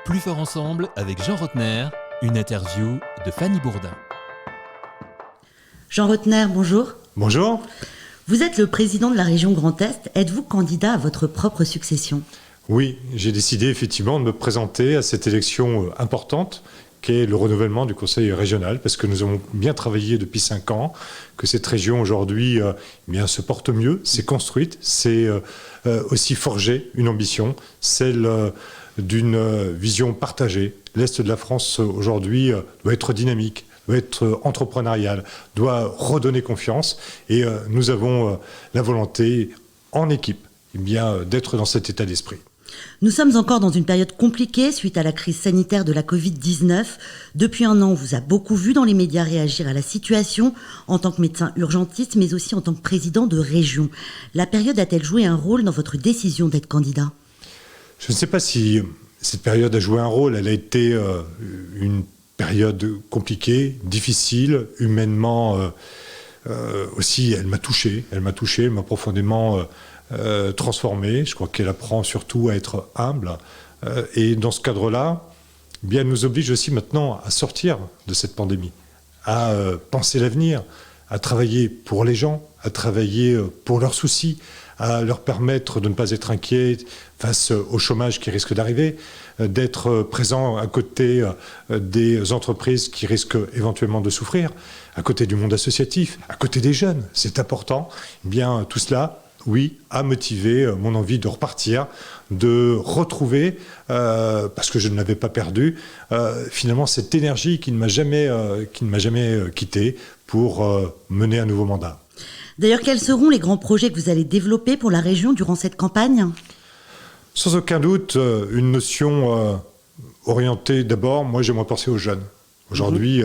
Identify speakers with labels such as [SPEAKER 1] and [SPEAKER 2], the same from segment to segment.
[SPEAKER 1] Plus fort ensemble avec Jean Rotner, une interview de Fanny Bourdin.
[SPEAKER 2] Jean Rotner, bonjour.
[SPEAKER 3] Bonjour.
[SPEAKER 2] Vous êtes le président de la région Grand Est. Êtes-vous candidat à votre propre succession ?
[SPEAKER 3] Oui, j'ai décidé effectivement de me présenter à cette élection importante qu'est le renouvellement du conseil régional, parce que nous avons bien travaillé depuis 5 ans, que cette région aujourd'hui se porte mieux, s'est construite, s'est aussi forgé une ambition, celle d'une vision partagée. L'Est de la France aujourd'hui doit être dynamique, doit être entrepreneurial, doit redonner confiance, et nous avons la volonté en équipe d'être dans cet état d'esprit.
[SPEAKER 2] Nous sommes encore dans une période compliquée suite à la crise sanitaire de la Covid-19. Depuis un an, on vous a beaucoup vu dans les médias réagir à la situation en tant que médecin urgentiste, mais aussi en tant que président de région. La période a-t-elle joué un rôle dans votre décision d'être candidat ?
[SPEAKER 3] Je ne sais pas si cette période a joué un rôle. Elle a été une période compliquée, difficile, humainement aussi. Elle m'a touché, elle m'a profondément transformée. Je crois qu'elle apprend surtout à être humble. Et dans ce cadre-là, elle nous oblige aussi maintenant à sortir de cette pandémie, à penser l'avenir, à travailler pour les gens, à travailler pour leurs soucis, à leur permettre de ne pas être inquiets face au chômage qui risque d'arriver, d'être présent à côté des entreprises qui risquent éventuellement de souffrir, à côté du monde associatif, à côté des jeunes. C'est important. Tout cela, oui, a motivé mon envie de repartir, de retrouver, parce que je ne l'avais pas perdu, finalement cette énergie qui ne m'a jamais quitté pour mener un nouveau mandat.
[SPEAKER 2] D'ailleurs, quels seront les grands projets que vous allez développer pour la région durant cette campagne ?
[SPEAKER 3] Sans aucun doute, une notion orientée d'abord, moi j'aimerais penser aux jeunes. Aujourd'hui,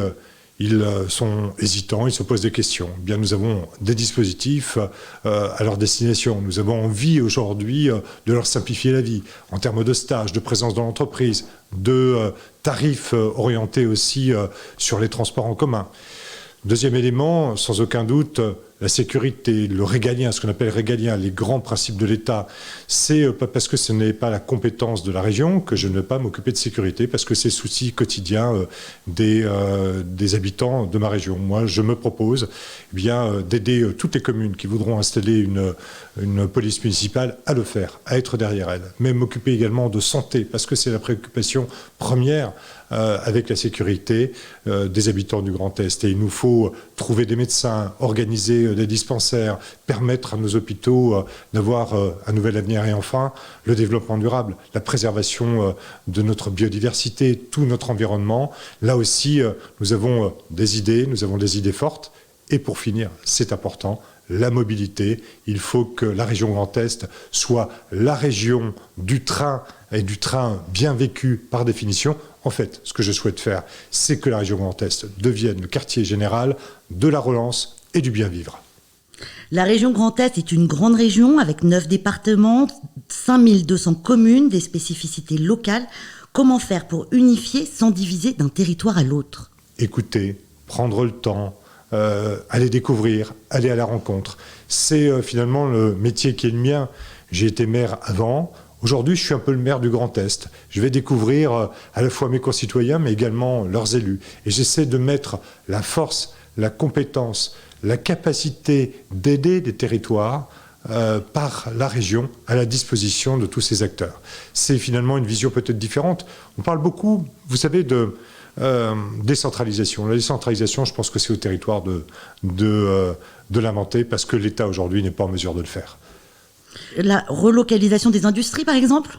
[SPEAKER 3] ils sont hésitants, ils se posent des questions. Nous avons des dispositifs à leur destination. Nous avons envie aujourd'hui de leur simplifier la vie en termes de stage, de présence dans l'entreprise, de tarifs orientés aussi sur les transports en commun. Deuxième élément, sans aucun doute, la sécurité, le régalien, ce qu'on appelle régalien, les grands principes de l'État. C'est pas parce que ce n'est pas la compétence de la région que je ne vais pas m'occuper de sécurité, parce que c'est le souci quotidien des habitants de ma région. Moi, je me propose d'aider toutes les communes qui voudront installer une police municipale à le faire, à être derrière elles. Mais m'occuper également de santé, parce que c'est la préoccupation première avec la sécurité des habitants du Grand Est. Et il nous faut trouver des médecins, organiser des dispensaires, permettre à nos hôpitaux d'avoir un nouvel avenir. Et enfin, le développement durable, la préservation de notre biodiversité, tout notre environnement. Là aussi, nous avons des idées fortes. Et pour finir, c'est important, la mobilité. Il faut que la région Grand Est soit la région du train, et du train bien vécu par définition. En fait, ce que je souhaite faire, c'est que la région Grand Est devienne le quartier général de la relance et du bien vivre.
[SPEAKER 2] La région Grand Est est une grande région avec 9 départements, 5200 communes, des spécificités locales. Comment faire pour unifier sans diviser d'un territoire à l'autre ?
[SPEAKER 3] Écouter, prendre le temps, aller découvrir, aller à la rencontre. C'est finalement le métier qui est le mien. J'ai été maire avant. Aujourd'hui, je suis un peu le maire du Grand Est. Je vais découvrir à la fois mes concitoyens, mais également leurs élus. Et j'essaie de mettre la force, la compétence, la capacité d'aider des territoires par la région à la disposition de tous ces acteurs. C'est finalement une vision peut-être différente. On parle beaucoup, vous savez, de décentralisation. La décentralisation, je pense que c'est au territoire de l'inventer, parce que l'État aujourd'hui n'est pas en mesure de le faire.
[SPEAKER 2] La relocalisation des industries, par exemple ?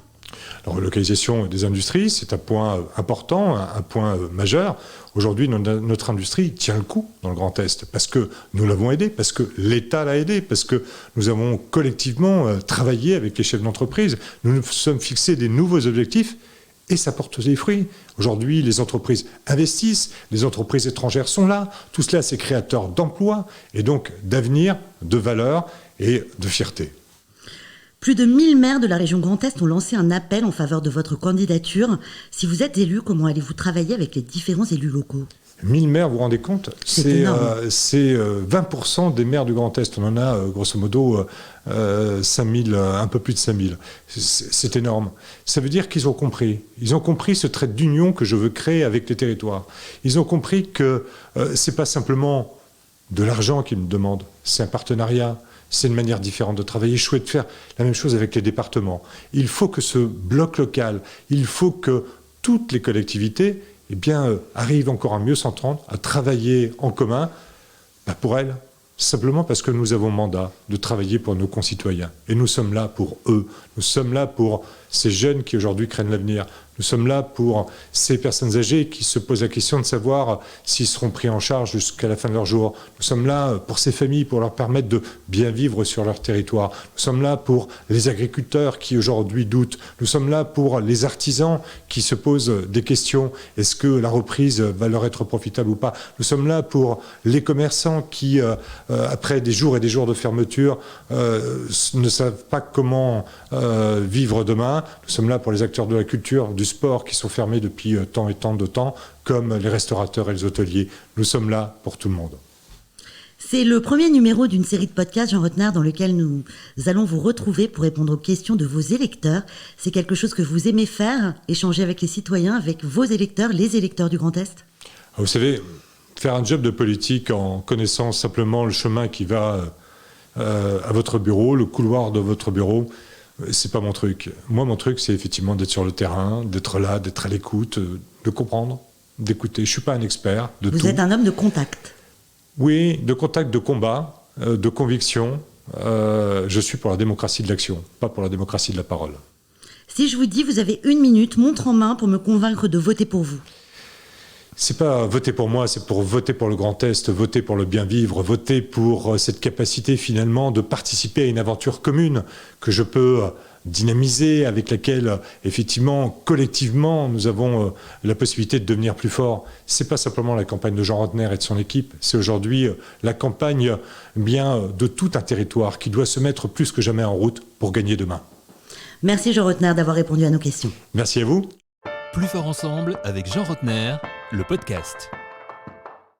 [SPEAKER 3] La relocalisation des industries, c'est un point important, un point majeur. Aujourd'hui, notre industrie tient le coup dans le Grand Est, parce que nous l'avons aidé, parce que l'État l'a aidé, parce que nous avons collectivement travaillé avec les chefs d'entreprise. Nous nous sommes fixés des nouveaux objectifs, et ça porte des fruits. Aujourd'hui, les entreprises investissent, les entreprises étrangères sont là. Tout cela, c'est créateur d'emplois, et donc d'avenir, de valeur et de fierté.
[SPEAKER 2] Plus de 1000 maires de la région Grand Est ont lancé un appel en faveur de votre candidature. Si vous êtes élu, comment allez-vous travailler avec les différents élus locaux ?
[SPEAKER 3] 1000 maires, vous vous rendez compte ? C'est 20% des maires du Grand Est. On en a grosso modo 5000, un peu plus de 5000. C'est énorme. Ça veut dire qu'ils ont compris. Ils ont compris ce trait d'union que je veux créer avec les territoires. Ils ont compris que c'est pas simplement de l'argent qu'ils me demandent, c'est un partenariat. C'est une manière différente de travailler. Je souhaite faire la même chose avec les départements. Il faut que ce bloc local, il faut que toutes les collectivités arrivent encore à mieux s'entendre, à travailler en commun, pour elles, simplement parce que nous avons mandat de travailler pour nos concitoyens. Et nous sommes là pour eux. Nous sommes là pour ces jeunes qui aujourd'hui craignent l'avenir. Nous sommes là pour ces personnes âgées qui se posent la question de savoir s'ils seront pris en charge jusqu'à la fin de leur jour. Nous sommes là pour ces familles, pour leur permettre de bien vivre sur leur territoire. Nous sommes là pour les agriculteurs qui aujourd'hui doutent. Nous sommes là pour les artisans qui se posent des questions. Est-ce que la reprise va leur être profitable ou pas ? Nous sommes là pour les commerçants qui, après des jours et des jours de fermeture, ne savent pas comment vivre demain. Nous sommes là pour les acteurs de la culture, du sport qui sont fermés depuis tant et tant de temps, comme les restaurateurs et les hôteliers. Nous sommes là pour tout le monde.
[SPEAKER 2] C'est le premier numéro d'une série de podcasts, Jean Rottner, dans lequel nous allons vous retrouver pour répondre aux questions de vos électeurs. C'est quelque chose que vous aimez faire, échanger avec les citoyens, avec vos électeurs, les électeurs du Grand Est ?
[SPEAKER 3] Vous savez, faire un job de politique en connaissant simplement le chemin qui va à votre bureau, le couloir de votre bureau, c'est pas mon truc. Moi, mon truc, c'est effectivement d'être sur le terrain, d'être là, d'être à l'écoute, de comprendre, d'écouter. Je suis pas un expert de tout.
[SPEAKER 2] Vous êtes un homme de contact.
[SPEAKER 3] Oui, de contact, de combat, de conviction. Je suis pour la démocratie de l'action, pas pour la démocratie de la parole.
[SPEAKER 2] Si je vous dis, vous avez 1 minute, montre en main, pour me convaincre de voter pour vous.
[SPEAKER 3] C'est pas voter pour moi, c'est pour voter pour le Grand Est, voter pour le bien vivre, voter pour cette capacité finalement de participer à une aventure commune que je peux dynamiser, avec laquelle effectivement collectivement nous avons la possibilité de devenir plus forts. C'est pas simplement la campagne de Jean Rottner et de son équipe, c'est aujourd'hui la campagne de tout un territoire qui doit se mettre plus que jamais en route pour gagner demain.
[SPEAKER 2] Merci Jean Rottner d'avoir répondu à nos questions.
[SPEAKER 3] Merci à vous.
[SPEAKER 1] Plus fort ensemble avec Jean Rottner, le podcast.